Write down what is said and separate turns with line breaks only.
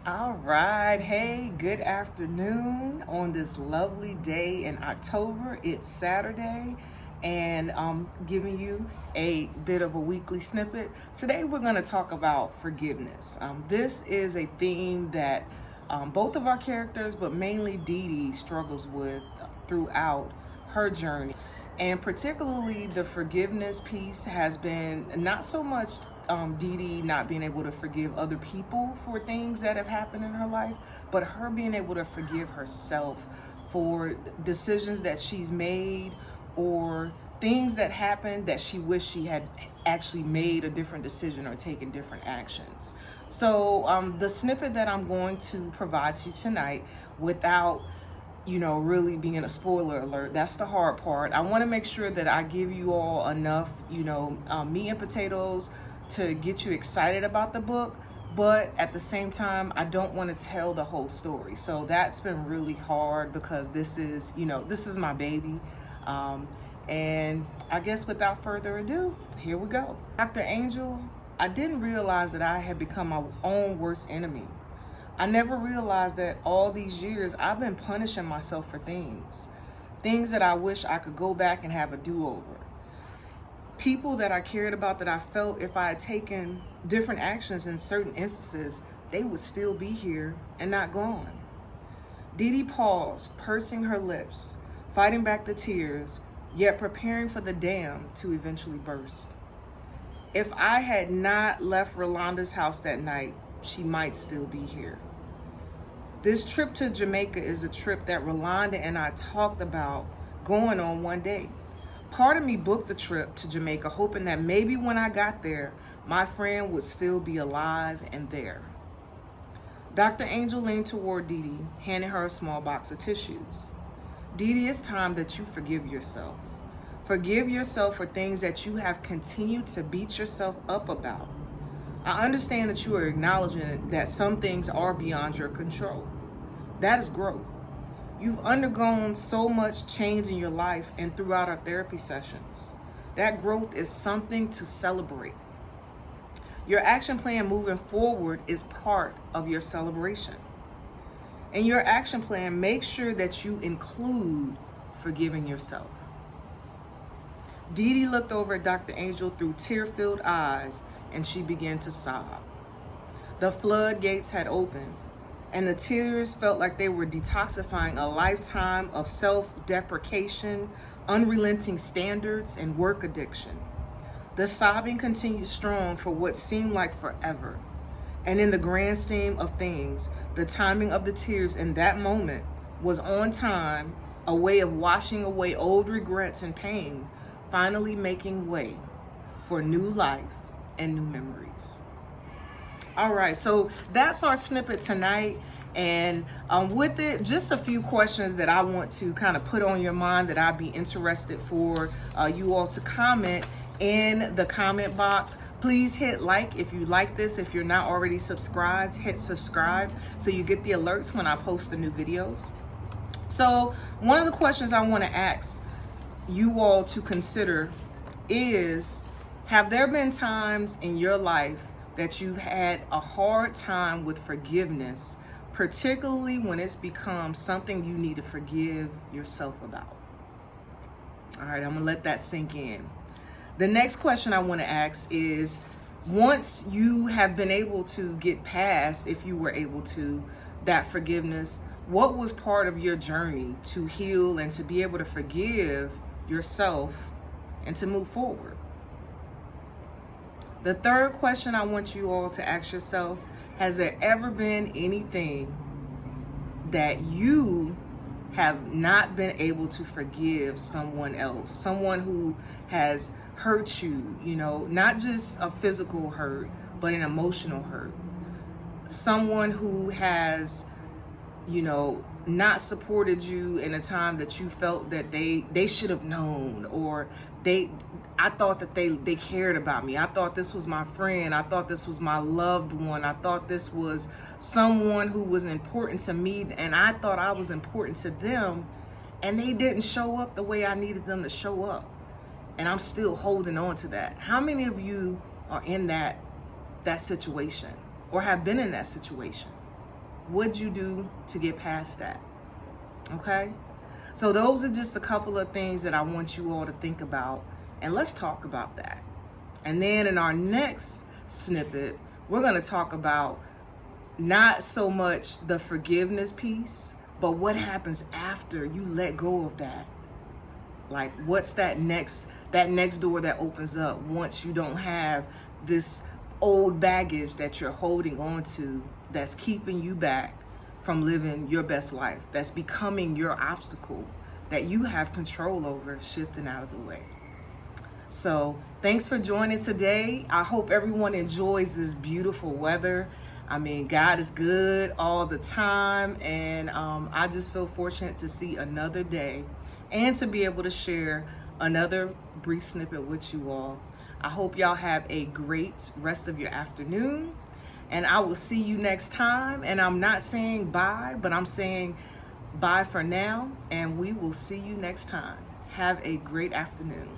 All right. Hey, good afternoon on this lovely day in October. It's Saturday, and I'm giving you a bit of a weekly snippet. Today, we're going to talk about forgiveness. This is a theme that both of our characters, but mainly DeDe, struggles with throughout her journey. And particularly the forgiveness piece has been not so much DeDe not being able to forgive other people for things that have happened in her life, but her being able to forgive herself for decisions that she's made or things that happened that she wished she had actually made a different decision or taken different actions. So the snippet that I'm going to provide to you tonight, without really being a spoiler alert, that's the hard part. I want to make sure that I give you all enough, meat and potatoes to get you excited about the book, but at the same time, I don't want to tell the whole story. So that's been really hard because this is my baby. And I guess without further ado, here we go. Dr. Angel, I didn't realize that I had become my own worst enemy. I never realized that all these years I've been punishing myself for things that I wish I could go back and have a do-over. People that I cared about, that I felt if I had taken different actions in certain instances, they would still be here and not gone. DeDe paused, pursing her lips, fighting back the tears, yet preparing for the dam to eventually burst. If I had not left Rolanda's house that night, she might still be here. This trip to Jamaica is a trip that Rolanda and I talked about going on one day. Part of me booked the trip to Jamaica hoping that maybe when I got there, my friend would still be alive and there. Dr. Angel leaned toward DeDe, handing her a small box of tissues. DeDe, it's time that you forgive yourself. Forgive yourself for things that you have continued to beat yourself up about. I understand that you are acknowledging that some things are beyond your control. That is growth. You've undergone so much change in your life and throughout our therapy sessions. That growth is something to celebrate. Your action plan moving forward is part of your celebration. In your action plan, make sure that you include forgiving yourself. DeDe looked over at Dr. Angel through tear-filled eyes, and she began to sob. The floodgates had opened, and the tears felt like they were detoxifying a lifetime of self-deprecation, unrelenting standards, and work addiction. The sobbing continued strong for what seemed like forever. And in the grand scheme of things, the timing of the tears in that moment was on time, a way of washing away old regrets and pain, finally making way for new life and new memories. All right, so that's our snippet tonight. And with it, just a few questions that I want to kind of put on your mind that I'd be interested for you all to comment in the comment box. Please hit like if you like this. If you're not already subscribed, hit subscribe so you get the alerts when I post the new videos. So one of the questions I want to ask you all to consider is, have there been times in your life that you've had a hard time with forgiveness, particularly when it's become something you need to forgive yourself about? All right, I'm gonna let that sink in. The next question I want to ask is, once you have been able to get past, if you were able to, that forgiveness, what was part of your journey to heal and to be able to forgive yourself and to move forward? The third question I want you all to ask yourself, has there ever been anything that you have not been able to forgive someone else, someone who has hurt you, not just a physical hurt, but an emotional hurt, someone who has, not supported you in a time that you felt that they should have known, or I thought that they cared about me. I thought this was my friend. I thought this was my loved one. I thought this was someone who was important to me, and I thought I was important to them, and they didn't show up the way I needed them to show up. And I'm still holding on to that. How many of you are in that situation or have been in that situation? What'd you do to get past that? Okay? So those are just a couple of things that I want you all to think about, and let's talk about that. And then in our next snippet, we're going to talk about not so much the forgiveness piece, but what happens after you let go of that. Like, what's that next door that opens up once you don't have this old baggage that you're holding on to that's keeping you back from living your best life, that's becoming your obstacle that you have control over shifting out of the way. So thanks for joining today. I hope everyone enjoys this beautiful weather. I mean, God is good all the time, and I just feel fortunate to see another day and to be able to share another brief snippet with you all. I hope y'all have a great rest of your afternoon, and I will see you next time. And I'm not saying bye, but I'm saying bye for now, and we will see you next time. Have a great afternoon.